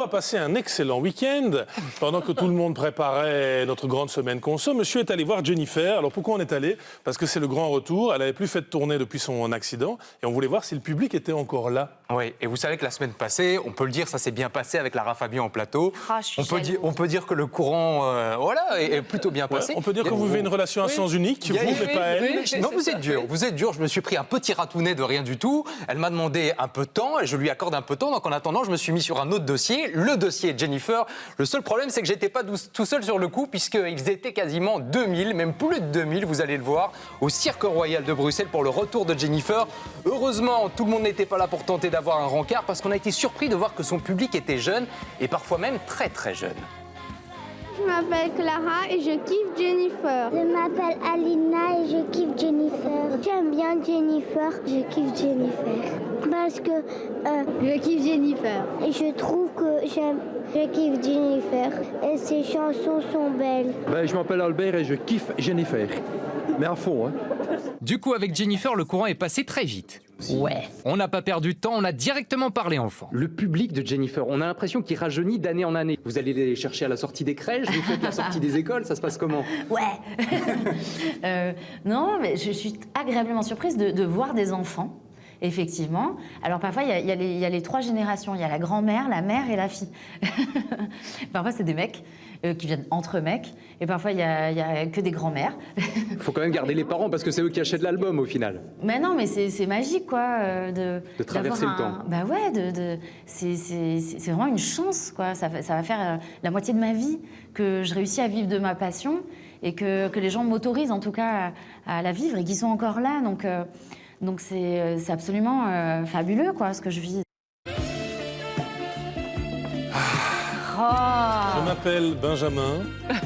On va passer un excellent week-end. Pendant que tout le monde préparait notre grande semaine conso, monsieur est allé voir Jennifer. Alors pourquoi on est allé? Parce que c'est le grand retour. Elle n'avait plus fait de tournée depuis son accident. Et on voulait voir si le public était encore là. Oui, et vous savez que la semaine passée, on peut le dire, ça s'est bien passé avec Lara Fabian en plateau. Ah, je suis on peut dire que le courant est plutôt bien passé. On peut dire que vous vivez une relation à sens unique, vous, mais pas elle. Non, vous êtes dur, vous êtes dur. Je me suis pris un petit ratounet de rien du tout. Elle m'a demandé un peu de temps et je lui accorde un peu de temps. Donc en attendant, je me suis mis sur un autre dossier, le dossier de Jennifer. Le seul problème, c'est que j'étais pas tout seul sur le coup, puisqu'ils étaient quasiment 2000, même plus de 2000, vous allez le voir, au Cirque Royal de Bruxelles pour le retour de Jennifer. Heureusement, tout le monde n'était pas là pour tenter d'avoir un rencard, parce qu'on a été surpris de voir que son public était jeune, et parfois même très très jeune. Je m'appelle Clara et je kiffe Jennifer. Je m'appelle Alina et je kiffe Jennifer. J'aime bien Jennifer, je kiffe Jennifer. Parce que Je kiffe Jennifer. et je trouve que je kiffe Jennifer et ses chansons sont belles. Je m'appelle Albert et je kiffe Jennifer. Mais à fond, hein. Du coup, avec Jennifer, le courant est passé très vite. Ouais. On n'a pas perdu de temps, on a directement parlé enfant. Le public de Jennifer, on a l'impression qu'il rajeunit d'année en année. Vous allez les chercher à la sortie des crèches, vous faites la sortie des écoles, ça se passe comment? Ouais. Non, mais je suis agréablement surprise de voir des enfants. Effectivement. Alors parfois, il y a les trois générations. Il y a la grand-mère, la mère et la fille. Parfois, c'est des mecs qui viennent entre mecs. Et parfois, il y a que des grands-mères. Il faut quand même garder les parents parce que c'est eux qui achètent l'album au final. Mais non, mais c'est magique, quoi. De traverser le temps. Bah ouais, c'est vraiment une chance, quoi. Ça va faire la moitié de ma vie que je réussis à vivre de ma passion et que les gens m'autorisent, en tout cas, à la vivre et qui sont encore là. Donc c'est absolument fabuleux, quoi, ce que je vis. Je m'appelle Benjamin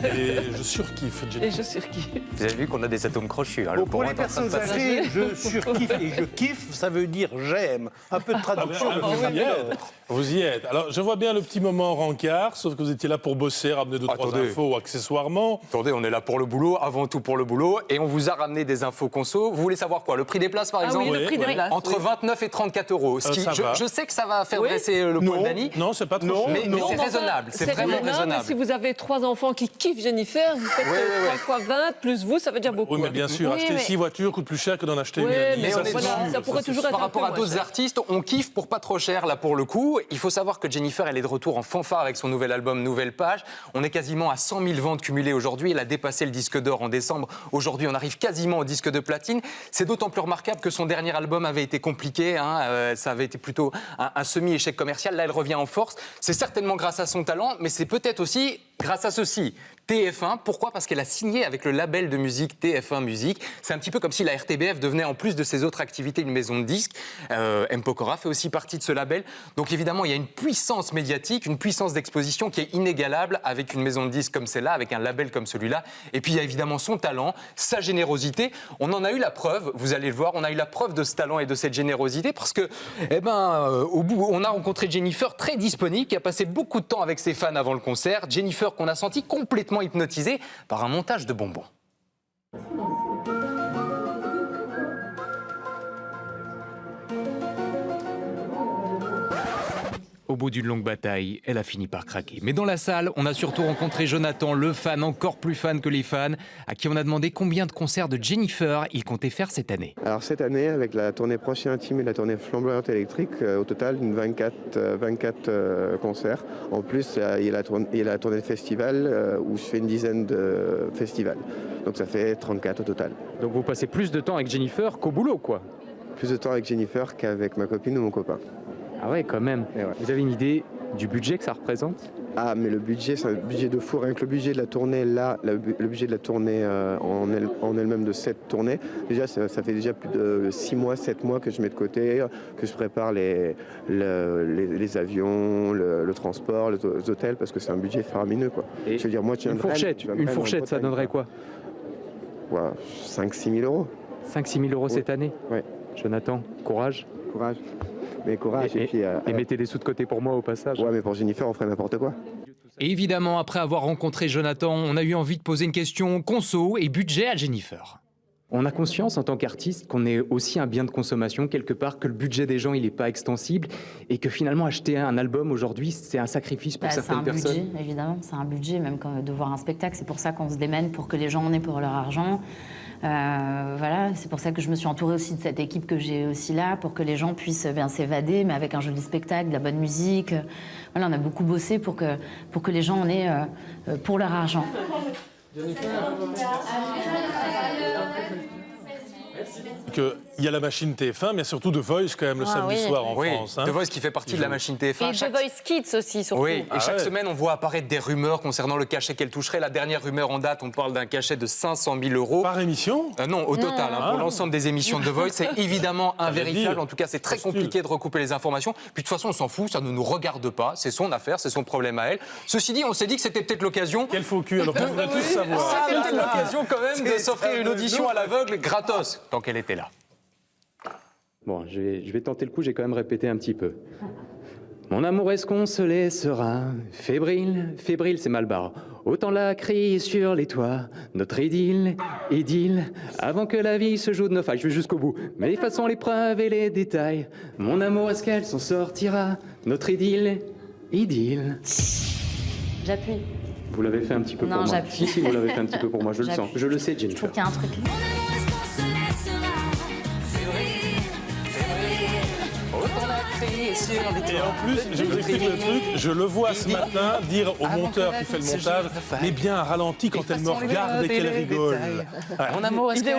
et je surkiffe Jennifer. Et je surkiffe. Vous avez vu qu'on a des atomes crochus. Hein, Pour les personnes âgées, je surkiffe et je kiffe, ça veut dire j'aime. Un peu de traduction. Vous y êtes. Alors, je vois bien le petit moment rencard, sauf que vous étiez là pour bosser, ramener deux, trois infos accessoirement. Attendez, on est là pour le boulot, avant tout pour le boulot, et on vous a ramené des infos conso. Vous voulez savoir quoi? Le prix des places, par exemple? Oui, le prix des places. Entre 29 et 34 euros. Ce qui, je sais que ça va faire dresser le poil d'Annie. Non, c'est pas trop cher. Mais c'est raisonnable, c'est vraiment raisonnable. Si vous avez 3 enfants qui kiffent Jennifer, vous faites 3 fois 20, plus vous, ça veut dire beaucoup. Oui, mais bien sûr, acheter 6 voitures coûte plus cher que d'en acheter une. Mais Ça, on est c'est voilà, sûr. ça pourrait toujours être par un rapport peu à moins d'autres cher. artistes, on kiffe pour pas trop cher là pour le coup. Il faut savoir que Jennifer, elle est de retour en fanfare avec son nouvel album Nouvelle Page. On est quasiment à 100 000 ventes cumulées aujourd'hui. Elle a dépassé le disque d'or en décembre. Aujourd'hui, on arrive quasiment au disque de platine. C'est d'autant plus remarquable que son dernier album avait été compliqué. Ça avait été plutôt un semi-échec commercial. Là, elle revient en force. C'est certainement grâce à son talent, mais c'est peut-être aussi grâce à ceci. TF1, pourquoi? Parce qu'elle a signé avec le label de musique TF1 Musique. C'est un petit peu comme si la RTBF devenait, en plus de ses autres activités, une maison de disques. M. Pokora fait aussi partie de ce label. Donc évidemment, il y a une puissance médiatique, une puissance d'exposition qui est inégalable avec une maison de disques comme celle-là, avec un label comme celui-là. Et puis il y a évidemment son talent, sa générosité. On en a eu la preuve, vous allez le voir, on a eu la preuve de ce talent et de cette générosité parce que, au bout, on a rencontré Jennifer très disponible, qui a passé beaucoup de temps avec ses fans avant le concert. Jennifer qu'on a senti complètement hypnotisée par un montage de bonbons. Au bout d'une longue bataille, elle a fini par craquer. Mais dans la salle, on a surtout rencontré Jonathan, le fan encore plus fan que les fans, à qui on a demandé combien de concerts de Jennifer il comptait faire cette année. Alors cette année, avec la tournée Proche et Intime et la tournée Flamboyante Électrique, au total, 24 concerts. En plus, il y a la tournée de festival où je fais une dizaine de festivals. Donc ça fait 34 au total. Donc vous passez plus de temps avec Jennifer qu'au boulot, quoi. Plus de temps avec Jennifer qu'avec ma copine ou mon copain. Ah ouais, quand même. Ouais. Vous avez une idée du budget que ça représente? Ah, mais le budget, c'est un budget de fou. Rien que le budget de la tournée, là, le budget de la tournée en elle-même de cette tournée, déjà, ça fait déjà plus de 6 mois, 7 mois que je mets de côté, que je prépare les avions, le transport, les hôtels, parce que c'est un budget faramineux, quoi. Et je veux dire, moi, une fourchette, ça donnerait quoi? 5-6 000 euros. 5-6 000 euros cette année? Oui. Jonathan, courage. Courage. Mais courage. Et puis, mettez des sous de côté pour moi au passage. Ouais, mais pour Jennifer, on ferait n'importe quoi. Et évidemment, après avoir rencontré Jonathan, on a eu envie de poser une question conso et budget à Jennifer. On a conscience en tant qu'artiste qu'on est aussi un bien de consommation quelque part, que le budget des gens il n'est pas extensible et que finalement acheter un album aujourd'hui c'est un sacrifice pour certaines personnes. C'est un budget, évidemment, c'est un budget même de voir un spectacle. C'est pour ça qu'on se démène pour que les gens en aient pour leur argent. Voilà, c'est pour ça que je me suis entourée aussi de cette équipe que j'ai aussi là, pour que les gens puissent bien s'évader, mais avec un joli spectacle, de la bonne musique. Voilà, on a beaucoup bossé pour que les gens en aient pour leur argent. Il y a la machine TF1, mais surtout The Voice quand même le samedi soir en France. The Voice qui fait partie de la machine TF1. Et The Voice Kids aussi, surtout. Oui, et chaque semaine, on voit apparaître des rumeurs concernant le cachet qu'elle toucherait. La dernière rumeur en date, on parle d'un cachet de 500 000 €. Par émission Non, au total, pour l'ensemble des émissions de The Voice. C'est évidemment invérifiable. En tout cas, c'est très compliqué de recouper les informations. Puis de toute façon, on s'en fout, ça ne nous regarde pas. C'est son affaire, c'est son problème à elle. Ceci dit, on s'est dit que c'était peut-être l'occasion. Quel faux cul, alors on voudrait tous savoir. C'était peut-être l'occasion quand même de s'offrir une audition à l'aveugle gratos, tant qu'elle était là. Bon, je vais tenter le coup, j'ai quand même répété un petit peu. Mon amour, est-ce qu'on se laissera fébrile, fébrile, c'est mal barre. Autant la crier sur les toits, notre idylle, avant que la vie se joue de nos failles. Je vais jusqu'au bout. Mais les façons, les preuves et les détails. Mon amour, est-ce qu'elle s'en sortira, notre idylle. J'appuie. Vous l'avez fait un petit peu Non, pour moi. j'appuie. Si, vous l'avez fait un petit peu pour moi, je le sens. Je le sais, Je Jennifer. trouve qu'il y a un truc. Et en plus, je vous explique le truc, je le vois ce matin dire au monteur qui fait le montage, mais bien ralenti quand elle me regarde et qu'elle rigole. Mon amour, Il est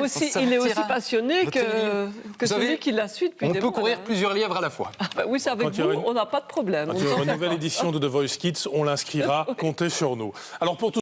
aussi passionné que celui qui la suit depuis On des peut mois. courir plusieurs lièvres à la fois. Oui, c'est avec Quand il y vous, aura une- on n'a pas de problème. Quand il y aura une nouvelle édition de The Voice Kids, on l'inscrira, comptez sur nous. Alors pour tout